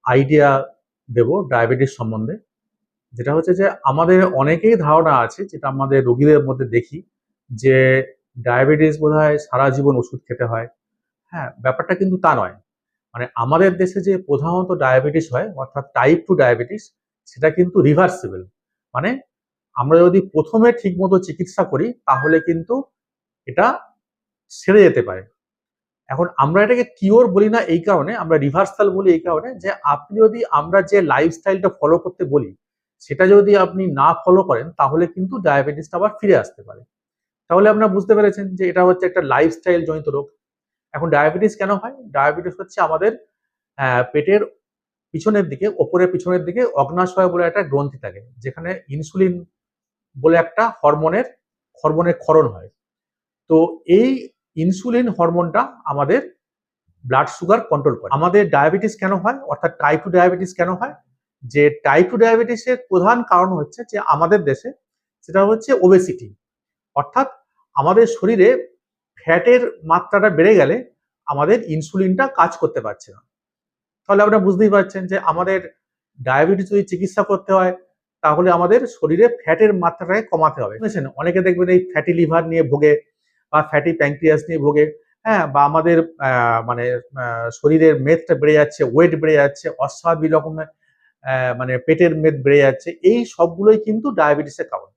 Idea দেব diabetes সম্বন্ধে। যেটা হচ্ছে যে আমাদের অনেকেই ধারণা আছে, যেটা আমাদের রোগীদের মধ্যে দেখি, যে ডায়াবেটিস বোধহয় সারা জীবন ওষুধ খেতে হয়। হ্যাঁ, ব্যাপারটা কিন্তু তা নয়। মানে আমাদের দেশে যে প্রধানত ডায়াবেটিস হয়, অর্থাৎ টাইপ 2 ডায়াবেটিস, সেটা কিন্তু রিভার্সিবল। মানে আমরা যদি প্রথমে ঠিকমতো চিকিৎসা করি তাহলে কিন্তু এটা সেরে যেতে পারে। এখন আমরা এটাকে কিওর বলি না এই কারণে, আমরা রিভার্সাল বলি এই কারণে যে আপনি যদি আমরা যে লাইফস্টাইলটা ফলো করতে বলি সেটা যদি আপনি না ফলো করেন তাহলে কিন্তু ডায়াবেটিসটা আবার ফিরে আসতে পারে। তাহলে আপনারা বুঝতে পেরেছেন যে এটা হচ্ছে একটা লাইফস্টাইল জনিত রোগ। এখন ডায়াবেটিস কেন হয়? ডায়াবেটিস হচ্ছে আমাদের পেটের পিছনের দিকে, ওপরের পিছনের দিকে অগ্ন্যাশয় বলে একটা গ্রন্থি থাকে, যেখানে ইনসুলিন বলে একটা হরমোনের ক্ষরণ হয়। তো এই ইনসুলিন হরমোনটা আমাদের ব্লাড সুগার কন্ট্রোল করে। আমাদের ডায়াবেটিস কেন হয়, অর্থাৎ টাইপ 2 ডায়াবেটিস কেন হয়? যে টাইপ 2 ডায়াবেটিসের প্রধান কারণ হচ্ছে যে আমাদের দেশে সেটা হচ্ছে ওবেসিটি। অর্থাৎ আমাদের শরীরে ফ্যাটের মাত্রাটা বেড়ে গেলে আমাদের ইনসুলিনটা কাজ করতে পারছে না। তাহলে আপনারা বুঝতেই পারছেন যে আমাদের ডায়াবেটিস যদি চিকিৎসা করতে হয় তাহলে আমাদের শরীরে ফ্যাটের মাত্রাটাকে কমাতে হবে। বুঝেছেন? অনেকে দেখবেন এই ফ্যাটি লিভার নিয়ে ভোগে বা ফ্যাটি প্যানক্রিয়াস নিয়ে ভোগে। হ্যাঁ? বা আমাদের মানে শরীরের মেদটা বেড়ে যাচ্ছে, ওয়েট বেড়ে যাচ্ছে, অস্বাভাবিক রকমের মানে পেটের মেদ বেড়ে যাচ্ছে। এই সবগুলোই কিন্তু ডায়াবেটিসের কারণ।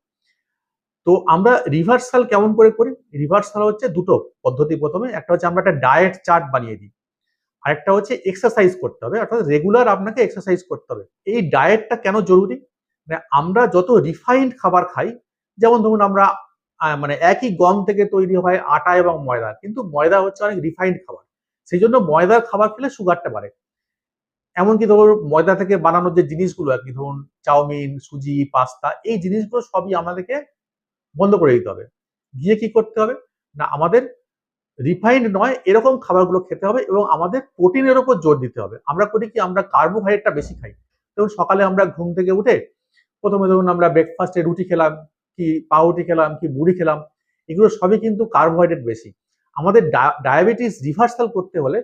তো আমরা রিভার্সাল কেমন করে করি? রিভার্সাল হচ্ছে দুটো পদ্ধতি। প্রথমে একটা হচ্ছে আমরা একটা ডায়েট চার্ট বানিয়ে দিই। আরেকটা হচ্ছে এক্সারসাইজ করতে হবে, অর্থাৎ রেগুলার আপনাকে এক্সারসাইজ করতে হবে। এই ডায়েটটা কেন জরুরি? মানে আমরা যত রিফাইন্ড খাবার খাই, যেমন ধরুন আমরা মানে একই গম থেকে তৈরি হয় আটা এবং ময়দা, কিন্তু ময়দা হচ্ছে অনেক রিফাইন্ড খাবার। সেই জন্য ময়দার খাবার খেলে সুগারটা বাড়ে। এমনকি ধরুন ময়দা থেকে বানানো যে জিনিসগুলো আর কি, ধরুন চাউমিন, সুজি, পাস্তা, এই জিনিসগুলো সবই আমাদেরকে বন্ধ করে দিতে হবে। দিয়ে কি করতে হবে? না আমাদের রিফাইন্ড নয় এরকম খাবারগুলো খেতে হবে এবং আমাদের প্রোটিনের উপর জোর দিতে হবে। আমরা করি কি, আমরা কার্বোহাইড্রেটটা বেশি খাই। ধরুন সকালে আমরা ঘুম থেকে উঠে প্রথমে ধরুন আমরা ব্রেকফাস্টে রুটি খেলাম, কি পাউরুটি খেলাম, কি মুড়ি খেলাম, এগুলো সবই কিন্তু কার্বোহাইড্রেট বেশি। আমাদের ডায়াবেটিস রিভার্সাল করতে হলে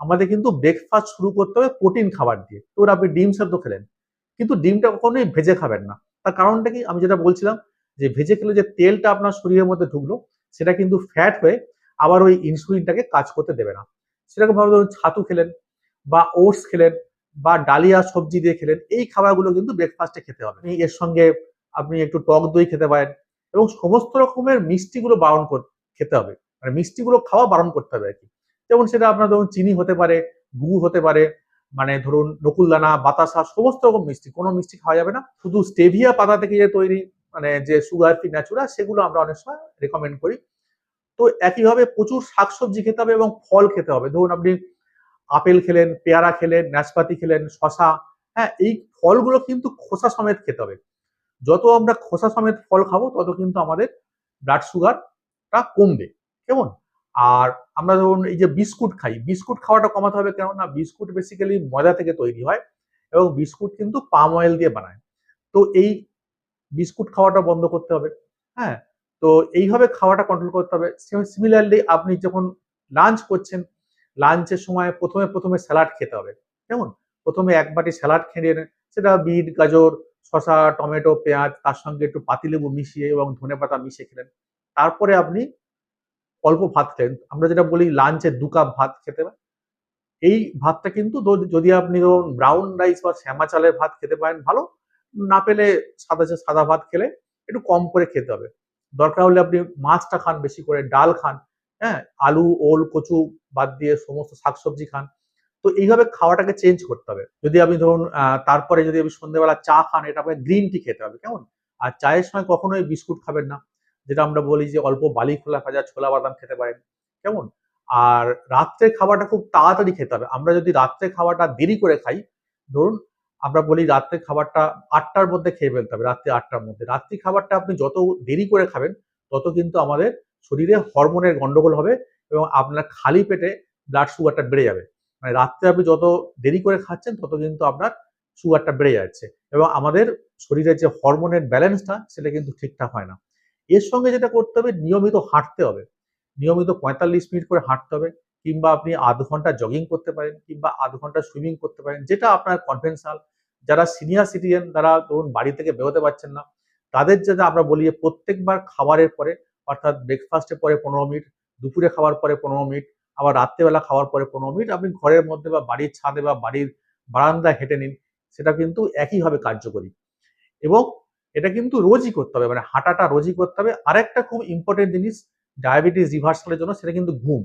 আমাদের কিন্তু ব্রেকফাস্ট শুরু করতে হবে প্রোটিন খাবার দিয়ে। ধরুন আপনি ডিম সেদ্ধ খেলেন, কিন্তু ডিমটা কখনোই ভেজে খাবেন না। তার কারণটা কি? আমি যেটা বলছিলাম, যে ভেজে খেলে যে তেলটা আপনার শরীরের মধ্যে ঢুকলো সেটা কিন্তু ফ্যাট হয়ে আবার ওই ইনসুলিনটাকে কাজ করতে দেবে না। সেরকম ভাবে ধরুন ছাতু খেলেন বা ওটস খেলেন বা ডালিয়া সবজি দিয়ে খেলেন, এই খাবারগুলো কিন্তু ব্রেকফাস্টে খেতে হবে। এর সঙ্গে আপনি একটু টক দই খেতে পারেন এবং সমস্ত রকমের মিষ্টিগুলো খেতে হবে। মানে মিষ্টিগুলো খাওয়া বারণ করতে হবে আর কি। যেমন সেটা আপনার ধরুন চিনি হতে পারে, গুড় হতে পারে, মানে ধরুন নকুলদানা, বাতাসা, সমস্ত রকম মিষ্টি, কোনো মিষ্টি খাওয়া যাবে না। শুধু স্টেভিয়া পাতা থেকে যে তৈরি মানে যে সুগার ফ্রি ন্যাচুরা, সেগুলো আমরা অনেক সময় রেকমেন্ড করি। তো একইভাবে প্রচুর শাকসবজি খেতে হবে এবং ফল খেতে হবে। ধরুন আপনি আপেল খেলেন, পেয়ারা খেলেন, নাশপাতি খেলেন, শশা, হ্যাঁ? এই ফলগুলো কিন্তু খোসা সমেত খেতে হবে। যত আমরা খোসা সমেত ফল খাবো তত কিন্তু আমাদের ব্লাড সুগারটা কমবে। কেমন? আর আমরা ধরুন এই যে বিস্কুট খাই, বিস্কুট খাওয়াটা কমাতে হবে। কেননা বিস্কুট বেসিক্যালি ময়দা থেকে তৈরি হয় এবং বিস্কুট কিন্তু পাম অয়েল দিয়ে বানায়। তো এই বিস্কুট খাওয়াটা বন্ধ করতে হবে। হ্যাঁ? তো এইভাবে খাওয়াটা কন্ট্রোল করতে হবে। সিমিলারলি আপনি যখন লাঞ্চ করছেন, লাঞ্চের সময় প্রথমে স্যালাড খেতে হবে। কেমন? প্রথমে এক বাটি স্যালাড খেয়ে নেন। সেটা বিট, গাজর, শসা, টমেটো, পেঁয়াজ, তার সঙ্গে একটু পাতিলেবু মিশিয়ে এবং ধনেপাতা মিশিয়ে খেলেন। তারপরে আপনি অল্প ভাত খেলেন। আমরা যেটা বলি লাঞ্চে ২ কাপ ভাত খেতে হবে। এই ভাতটা কিন্তু যদি আপনি ধরুন ব্রাউন রাইস বা শ্যামা চালের ভাত খেতে পারেন ভালো। না পেলে সাদা ভাত খেলে একটু কম করে খেতে হবে। দরকার হলে আপনি মাছটা খান বেশি করে, ডাল খান, হ্যাঁ? আলু, ওল, কচু বাদ দিয়ে সমস্ত শাকসবজি খান। তো এইভাবে খাওয়াটাকে চেঞ্জ করতে হবে। যদি আপনি ধরুন তারপরে যদি আপনি সন্ধ্যেবেলা চা খান, এটা আপনাকে গ্রিন টি খেতে হবে। কেমন? আর চায়ের সময় কখনোই বিস্কুট খাবেন না। যেটা আমরা বলি যে অল্প বালি খোলা ভাজা ছোলা বাদাম খেতে পারেন। কেমন? আর রাত্রের খাবারটা খুব তাড়াতাড়ি খেতে হবে। আমরা যদি রাত্রের খাবারটা দেরি করে খাই, ধরুন আমরা বলি রাত্রের খাবারটা ৮ টার মধ্যে খেয়ে ফেলতে হবে, রাত্রি ৮ টার মধ্যে। রাত্রি খাবারটা আপনি যত দেরি করে খাবেন, তত কিন্তু আমাদের শরীরে হরমোনের গন্ডগোল হবে এবং আপনার খালি পেটে ব্লাড সুগারটা বেড়ে যাবে। মানে রাত্রে আপনি যত দেরি করে খাচ্ছেন তত কিন্তু আপনার সুগারটা বেড়ে যাচ্ছে এবং আমাদের শরীরের যে হরমোনের ব্যালেন্সটা সেটা কিন্তু ঠিকঠাক হয় না। এর সঙ্গে যেটা করতে হবে, নিয়মিত হাঁটতে হবে। নিয়মিত ৪৫ মিনিট করে হাঁটতে হবে। কিংবা আপনি আধ ঘন্টা জগিং করতে পারেন, কিংবা আধ ঘন্টা সুইমিং করতে পারেন, যেটা আপনার কনভেনশনাল। যারা সিনিয়র সিটিজেন, যারা ধরুন বাড়ি থেকে বেরোতে পারছেন না, তাদের যেটা আমরা বলি যে প্রত্যেকবার খাবারের পরে, অর্থাৎ ব্রেকফাস্টের পরে 15 মিনিট, দুপুরে খাওয়ার পরে 15 মিনিট, আবার রাত্রেবেলা খাওয়ার পরে 15 মিনিট আপনি ঘরের মধ্যে বা বাড়ির ছাদে বা বাড়ির বারান্দায় হেঁটে নিন। সেটা কিন্তু একইভাবে কার্যকরী, এবং এটা কিন্তু রোজই করতে হবে, মানে হাঁটাটা রোজই করতে হবে। আরেকটা খুব ইম্পর্টেন্ট জিনিস ডায়াবেটিস রিভার্সালের জন্য, সেটা কিন্তু ঘুম।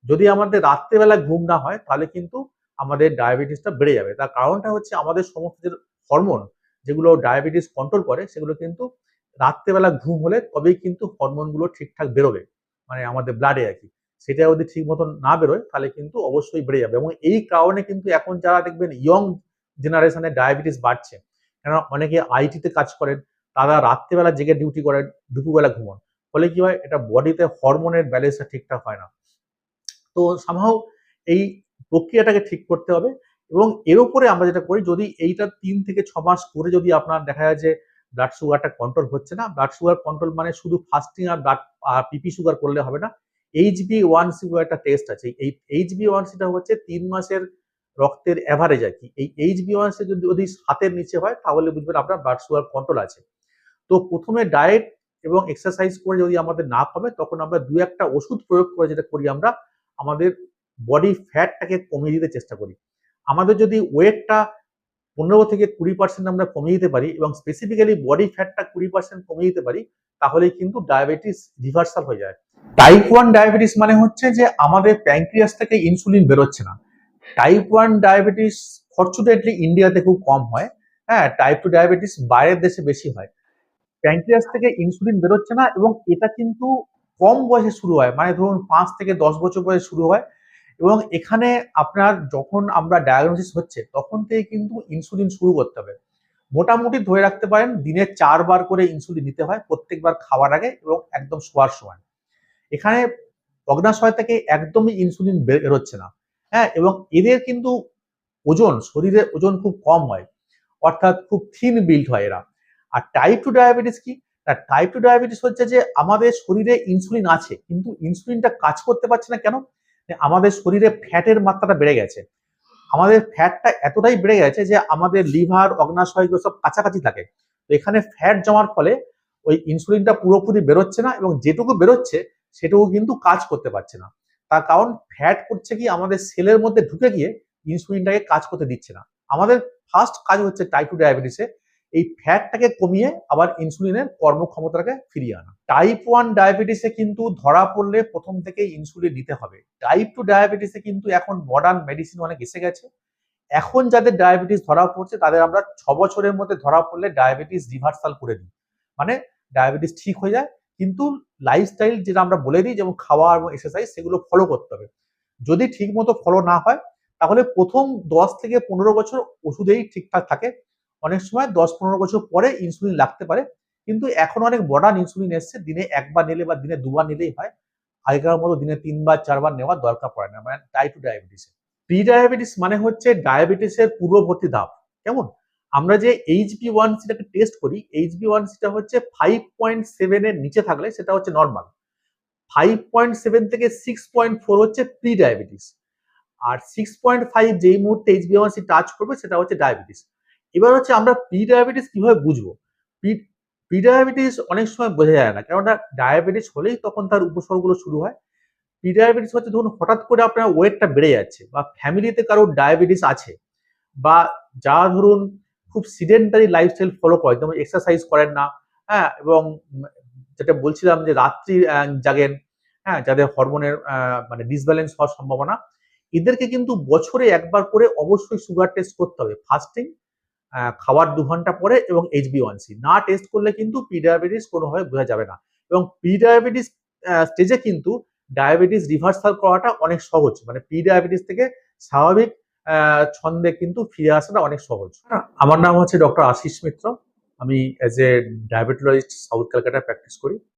যদি আমাদের রাত্রেবেলা ঘুম না হয়, তাহলে কিন্তু আমাদের ডায়াবেটিসটা বেড়ে যাবে। তার কারণটা হচ্ছে আমাদের সমস্ত যে হরমোন, যেগুলো ডায়াবেটিস কন্ট্রোল করে, সেগুলো কিন্তু রাত্রেবেলা ঘুম হলে তবেই কিন্তু হরমোনগুলো ঠিকঠাক বেরোবে, মানে আমাদের ব্লাডে আর কি। সেটা যদি ঠিক মতন না বেরোয়, তাহলে কিন্তু অবশ্যই বেড়ে যাবে। এবং এই কারণে কিন্তু এখন যারা দেখবেন ইয়ং জেনারেশনে ডায়াবেটিস বাড়ছে, কেন অনেকে আইটিতে কাজ করেন, তারা রাত্রেবেলা জেগে ডিউটি করেন, দুপুরবেলা ঘুমান। ফলে কি হয়, এটা বডিতে হরমোনের ব্যালেন্সটা ঠিকঠাক হয় না। তো সামহাউ এই প্রক্রিয়াটাকে ঠিক করতে হবে। এবং এর উপরে আমরা যেটা করি, যদি এইটা 3 থেকে 6 মাস করে যদি আপনার দেখা যায় যে ব্লাড সুগারটা কন্ট্রোল হচ্ছে না, ব্লাড সুগার কন্ট্রোল মানে শুধু ফাস্টিং আর ব্লাড পিপি সুগার করলে হবে না। HbA1c বলে একটা টেস্ট আছে। এই HbA1c টা হচ্ছে 3 মাসের রক্তের এভারেজ আর কি। এই HbA1c যদি 7-এর নিচে হয়, তাহলে বুঝবেন আপনার ব্লাড সুগার কন্ট্রোল আছে। তো প্রথমে ডায়েট এবং এক্সারসাইজ করে যদি আমাদের না কমে, তখন আমরা 2-1টা ওষুধ প্রয়োগ করে যেটা করি, আমরা আমাদের বডি ফ্যাটটাকে কমিয়ে দিতে চেষ্টা করি। আমাদের যদি ওয়েটটা 15 থেকে 20% আমরা কমিয়ে দিতে পারি, এবং স্পেসিফিক্যালি বডি ফ্যাটটা 20% কমিয়ে দিতে পারি, তাহলেই কিন্তু ডায়াবেটিস রিভার্সাল হয়ে যায়। টাইপ 1 ডায়াবেটিস মানে হচ্ছে যে আমাদের প্যানক্রিয়াস থেকে ইনসুলিন বেরোচ্ছে না। টাইপ 1 ডায়াবেটিস ফরচুনেটলি ইন্ডিয়াতে খুব কম হয়। হ্যাঁ, টাইপ 2 ডায়াবেটিস বাইরের দেশে বেশি হয়। প্যানক্রিয়াস থেকে ইনসুলিন বেরোচ্ছে না, এবং এটা কিন্তু কম বয়সে শুরু হয়, মানে ধরুন 5 থেকে 10 বছর বয়সে শুরু হয়। এবং এখানে আপনার যখন আমরা ডায়াগনোসিস হচ্ছে, তখন থেকে কিন্তু ইনসুলিন শুরু করতে হবে। মোটামুটি ধরে রাখতে পারেন দিনে 4 বার করে ইনসুলিন নিতে হয়, প্রত্যেকবার খাওয়ার আগে এবং একদম শোয়ার সময়। এখানে অগ্নাশয় থেকে একদমই ইনসুলিন বেরোচ্ছে না। হ্যাঁ, এবং এদের কিন্তু ওজন, শরীরের ওজন খুব কম হয়, অর্থাৎ খুব থিন বিল্ড হয় এরা। আর টাইপ 2 ডায়াবেটিস কি? টাইপ 2 ডায়াবেটিস হচ্ছে যে আমাদের শরীরে ইনসুলিন আছে, কিন্তু ইনসুলিনটা কাজ করতে পারছে না কেন? আমাদের শরীরে ফ্যাটের মাত্রাটা বেড়ে গেছে। আমাদের ফ্যাটটা এতটাই বেড়ে গেছে যে আমাদের লিভার, অগ্নাশয় এগুলো সব কাছাকাছি থাকে। তো এখানে ফ্যাট জমার ফলে ওই ইনসুলিনটা পুরোপুরি বেরোচ্ছে না, এবং যেটুকু বেরোচ্ছে সেটুকু কিন্তু কাজ করতে পারছে না। তার কারণ ফ্যাট করছে কি, আমাদের সেলের মধ্যে ঢুকে গিয়ে ইনসুলিনটাকে কাজ করতে দিচ্ছে না। আমাদের ফার্স্ট কাজ হচ্ছে টাইপ 2 ডায়াবেটিসে এই ফ্যাটটাকে কমিয়ে আবার ইনসুলিনের কর্মক্ষমতাটাকে ফিরিয়ে আনা। টাইপ 1 ডায়াবেটিসে কিন্তু ধরা পড়লে প্রথম থেকে ইনসুলিন নিতে হবে। টাইপ 2 ডায়াবেটিসে কিন্তু এখন মডার্ন মেডিসিন অনেক এসে গেছে। এখন যাদের ডায়াবেটিস ধরা পড়ছে, তাদের আমরা 6 বছরের মধ্যে ধরা পড়লে ডায়াবেটিস রিভার্সাল করে দিই, মানে ডায়াবেটিস ঠিক হয়ে যায়। কিন্তু লাইফস্টাইল যেটা আমরা বলে দিই, যেমন খাওয়া এবং এক্সারসাইজ, সেগুলো ফলো করতে হবে। যদি ঠিক মতো ফলো না হয়, তাহলে প্রথম 10 থেকে 15 বছর ওষুধেই ঠিকঠাক থাকে। অনেক সময় 10-15 বছর পরে ইনসুলিন লাগতে পারে, কিন্তু এখন অনেক মডার্ন ইনসুলিন এসছে, দিনে 1 বার নিলে বা দিনে 2 বার নিলেই হয়। আগেকার মতো দিনে 3 বার 4 বার নেওয়ার দরকার পড়ে না, মানে টাইপ 2 ডায়াবেটিসে। প্রি ডায়াবেটিস মানে হচ্ছে ডায়াবেটিসের পূর্ববর্তী ধাপ। কেমন? আমরা যে HbA1c টাকে টেস্ট করি, HbA1c টা হচ্ছে 5.7 এর নিচে থাকলে সেটা হচ্ছে নরমাল। 5.7 থেকে 6.4 হচ্ছে প্রি ডায়াবেটিস। আর 6.5 যেই মুহূর্তে HbA1c টাচ করবে, সেটা হচ্ছে ডায়াবেটিস। এবার হচ্ছে আমরা প্রি ডায়াবেটিস কিভাবে বুঝবো? প্রি প্রি ডায়াবেটিস অনেক সময় বোঝা যায় না, কেননা ডায়াবেটিস হলেই তখন তার উপসর্গগুলো শুরু হয়। প্রি ডায়াবেটিস হচ্ছে ধরুন হঠাৎ করে আপনার ওয়েটটা বেড়ে যাচ্ছে, বা ফ্যামিলিতে কারোর ডায়াবেটিস আছে, বা যারা ধরুন খুব সিডেন্টারি লাইফস্টাইল ফলো করে, যেমন এক্সারসাইজ করেন না, হ্যাঁ, এবং যেটা বলছিলাম যে রাত্রি জাগেন, হ্যাঁ, যাদের হরমোনের মানে ডিসব্যালেন্স হওয়ার সম্ভাবনা, এদেরকে কিন্তু বছরে 1 বার করে অবশ্যই সুগার টেস্ট করতে হবে, ফাস্টিং, খাওয়ার 2 ঘন্টা পরে, এবং HbA1c না টেস্ট করলে কিন্তু প্রি ডায়াবেটিস কোনোভাবে বোঝা যাবে না। এবং প্রি ডায়াবেটিস স্টেজে কিন্তু ডায়াবেটিস রিভার্সাল করাটা অনেক সহজ, মানে প্রি ডায়াবেটিস থেকে স্বাভাবিক ছন্দে কিন্তু ফিরে আসাটা অনেক সহজ। আমার নাম হচ্ছে ডক্টর আশিস মিত্র। আমি অ্যাজ এ ডায়াবেটোলজিস্ট সাউথ ক্যালকাটায় প্র্যাকটিস করি।